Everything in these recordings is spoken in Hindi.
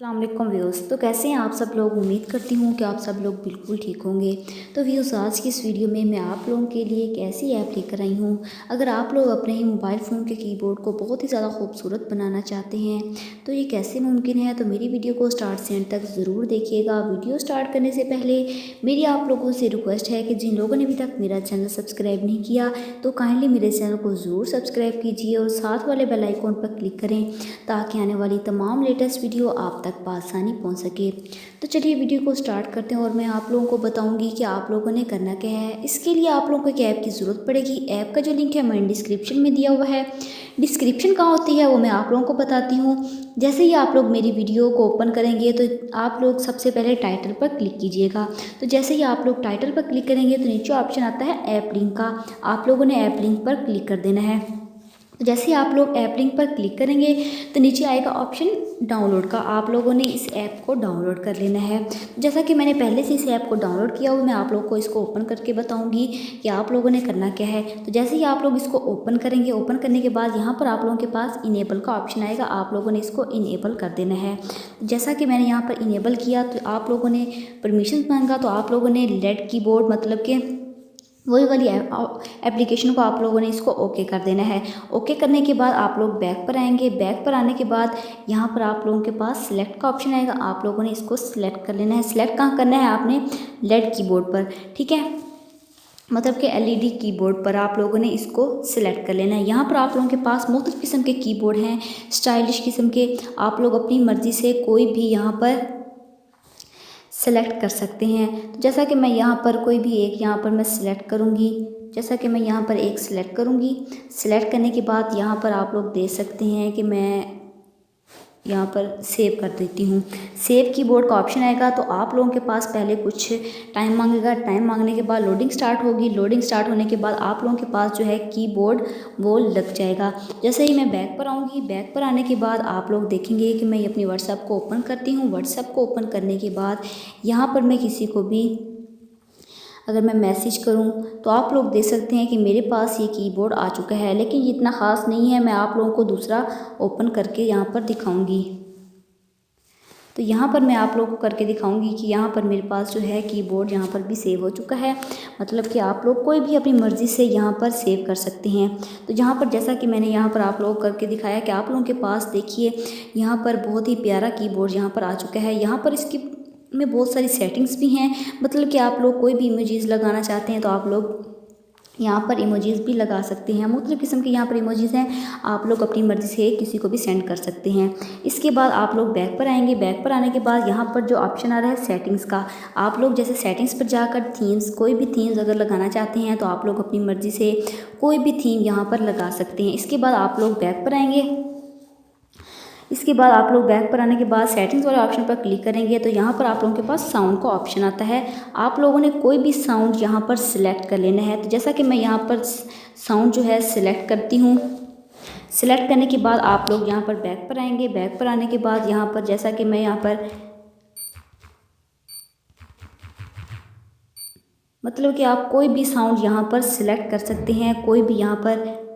अस्सलाम वालेकुम व्यूअर्स। तो कैसे हैं आप सब लोग। उम्मीद करती हूँ कि आप सब लोग बिल्कुल ठीक होंगे। तो व्यूअर्स, आज की इस वीडियो में मैं आप लोगों के लिए एक ऐसी ऐप लेकर आई हूँ। अगर आप लोग अपने ही मोबाइल फ़ोन के कीबोर्ड को बहुत ही ज़्यादा खूबसूरत बनाना चाहते हैं तो ये कैसे मुमकिन है, तो मेरी वीडियो को स्टार्ट से एंड तक ज़रूर देखिएगा। वीडियो स्टार्ट करने से पहले मेरी आप लोगों से रिक्वेस्ट है कि जिन लोगों ने अभी तक मेरा चैनल सब्सक्राइब नहीं किया तो काइंडली मेरे चैनल को ज़रूर सब्सक्राइब कीजिए और साथ वाले बेल आइकॉन पर क्लिक करें ताकि आने वाली तमाम लेटेस्ट वीडियो आप तक आसानी पहुंच सके। तो चलिए वीडियो को स्टार्ट करते हैं और मैं आप लोगों को बताऊंगी कि आप लोगों ने करना क्या है। इसके लिए आप लोगों को एक ऐप की ज़रूरत पड़ेगी। ऐप का जो लिंक है मैंने डिस्क्रिप्शन में दिया हुआ है। डिस्क्रिप्शन कहाँ होती है वो मैं आप लोगों को बताती हूँ। जैसे ही आप लोग मेरी वीडियो को ओपन करेंगे तो आप लोग सबसे पहले टाइटल पर क्लिक कीजिएगा। तो जैसे ही आप लोग टाइटल पर क्लिक करेंगे तो नीचे ऑप्शन आता है ऐप लिंक का। आप लोगों ने ऐप लिंक पर क्लिक कर देना है। तो जैसे ही आप लोग ऐप लिंक पर क्लिक करेंगे तो नीचे आएगा ऑप्शन डाउनलोड का। आप लोगों ने इस ऐप को डाउनलोड कर लेना है। जैसा कि मैंने पहले से इस ऐप को डाउनलोड किया हुआ, मैं आप लोगों को इसको ओपन करके बताऊंगी कि आप लोगों ने करना क्या है। तो जैसे ही आप लोग इसको ओपन करेंगे, ओपन करने के बाद यहाँ पर आप लोगों के पास इनेबल का ऑप्शन आएगा। आप लोगों ने इसको इनेबल कर देना है। जैसा कि मैंने यहाँ पर इनेबल किया तो आप लोगों ने परमिशन मांगा तो आप लोगों ने लेट कीबोर्ड मतलब कि वही वाली एप्लीकेशन को आप लोगों ने इसको ओके कर देना है। ओके करने के बाद आप लोग बैक पर आएंगे। बैक पर आने के बाद यहाँ पर आप लोगों के पास सिलेक्ट का ऑप्शन आएगा। आप लोगों ने इसको सिलेक्ट कर लेना है। सिलेक्ट कहाँ करना है आपने, लेड कीबोर्ड पर, ठीक है, मतलब कि एलईडी कीबोर्ड पर आप लोगों ने इसको सिलेक्ट कर लेना है। यहाँ पर आप लोगों के पास मुख्तलिफ किस्म के कीबोर्ड हैं, स्टाइलिश किस्म के। आप लोग अपनी मर्ज़ी से कोई भी यहाँ पर सेलेक्ट कर सकते हैं। तो जैसा कि मैं यहाँ पर कोई भी एक यहाँ पर मैं सिलेक्ट करूँगी। जैसा कि मैं यहाँ पर एक सिलेक्ट करूँगी। सिलेक्ट करने के बाद यहाँ पर आप लोग देख सकते हैं कि मैं यहाँ पर सेव कर देती हूँ। सेव कीबोर्ड का ऑप्शन आएगा तो आप लोगों के पास पहले कुछ टाइम मांगेगा। टाइम मांगने के बाद लोडिंग स्टार्ट होगी। लोडिंग स्टार्ट होने के बाद आप लोगों के पास जो है कीबोर्ड वो लग जाएगा। जैसे ही मैं बैक पर आऊँगी, बैक पर आने के बाद आप लोग देखेंगे कि मैं अपनी व्हाट्सएप को ओपन करती हूँ। व्हाट्सएप को ओपन करने के बाद यहाँ पर मैं किसी को भी अगर मैं मैसेज करूं तो आप लोग देख सकते हैं कि मेरे पास ये कीबोर्ड आ चुका है, लेकिन ये इतना ख़ास नहीं है। मैं आप लोगों को दूसरा ओपन करके यहाँ पर दिखाऊंगी। तो यहाँ पर मैं आप लोगों को करके दिखाऊंगी कि यहाँ पर मेरे पास जो है कीबोर्ड यहाँ पर भी सेव हो चुका है। मतलब कि आप लोग कोई भी अपनी मर्ज़ी से यहाँ पर सेव कर सकते हैं। तो यहाँ पर जैसा कि मैंने यहाँ पर आप लोगों को करके दिखाया कि आप लोगों के पास देखिए यहाँ पर बहुत ही प्यारा कीबोर्ड यहाँ पर आ चुका है। यहाँ पर इसकी में बहुत सारी सेटिंग्स भी हैं। मतलब कि आप लोग कोई भी इमोजीज़ लगाना चाहते हैं तो आप लोग यहाँ पर इमोजीज़ भी लगा सकते हैं। मुख्तलिफ किस्म के यहाँ पर इमोजीज़ हैं। आप लोग अपनी मर्ज़ी से किसी को भी सेंड कर सकते हैं। इसके बाद आप लोग बैक पर आएंगे। बैक पर आने के बाद यहाँ पर जो ऑप्शन आ रहा है सेटिंग्स का, आप लोग जैसे सेटिंग्स पर जाकर थीम्स, कोई भी थीम्स अगर लगाना चाहते हैं तो आप लोग अपनी मर्ज़ी से कोई भी थीम यहाँ पर लगा सकते हैं। इसके बाद आप लोग बैक पर आएंगे। इसके बाद आप लोग बैक पर आने के बाद सेटिंग्स वाले ऑप्शन पर क्लिक करेंगे तो यहाँ पर आप लोगों के पास साउंड का ऑप्शन आता है। आप लोगों ने कोई भी साउंड यहाँ पर सिलेक्ट कर लेना है। तो जैसा कि मैं यहाँ पर साउंड जो है सिलेक्ट करती हूँ। सिलेक्ट करने के बाद आप लोग यहाँ पर बैक पर आएंगे। बैक पर आने के बाद यहाँ पर जैसा कि मैं यहाँ पर मतलब कि आप कोई भी साउंड यहाँ पर सिलेक्ट कर सकते हैं। कोई भी यहाँ पर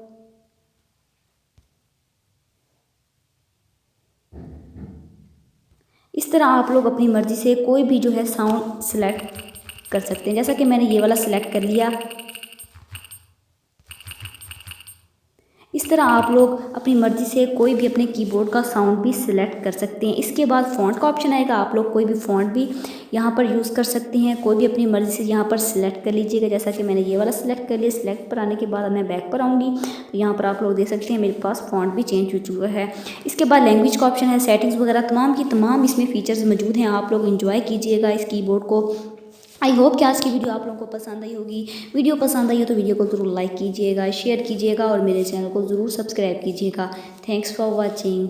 इस तरह आप लोग अपनी मर्ज़ी से कोई भी जो है साउंड सिलेक्ट कर सकते हैं। जैसा कि मैंने ये वाला सिलेक्ट कर लिया। इस तरह आप लोग अपनी मर्ज़ी से कोई भी अपने कीबोर्ड का साउंड भी सिलेक्ट कर सकते हैं। इसके बाद फ़ॉन्ट का ऑप्शन आएगा। आप लोग कोई भी फ़ॉन्ट भी यहाँ पर यूज़ कर सकते हैं। कोई भी अपनी मर्ज़ी से यहाँ पर सिलेक्ट कर लीजिएगा। जैसा कि मैंने ये वाला सिलेक्ट कर लिया। सिलेक्ट पर आने के बाद मैं बैक पर आऊँगी तो यहाँ पर आप लोग देख सकते हैं मेरे पास फ़ॉन्ट भी चेंज हो चुका है। इसके बाद लैंग्वेज का ऑप्शन है, सेटिंग्स वगैरह तमाम की तमाम इसमें फ़ीचर्स मौजूद हैं। आप लोग इंजॉय कीजिएगा इस कीबोर्ड को। आई होप कि आज की वीडियो आप लोगों को पसंद आई होगी। वीडियो पसंद आई हो तो वीडियो को ज़रूर लाइक कीजिएगा, शेयर कीजिएगा और मेरे चैनल को ज़रूर सब्सक्राइब कीजिएगा। Thanks for watching.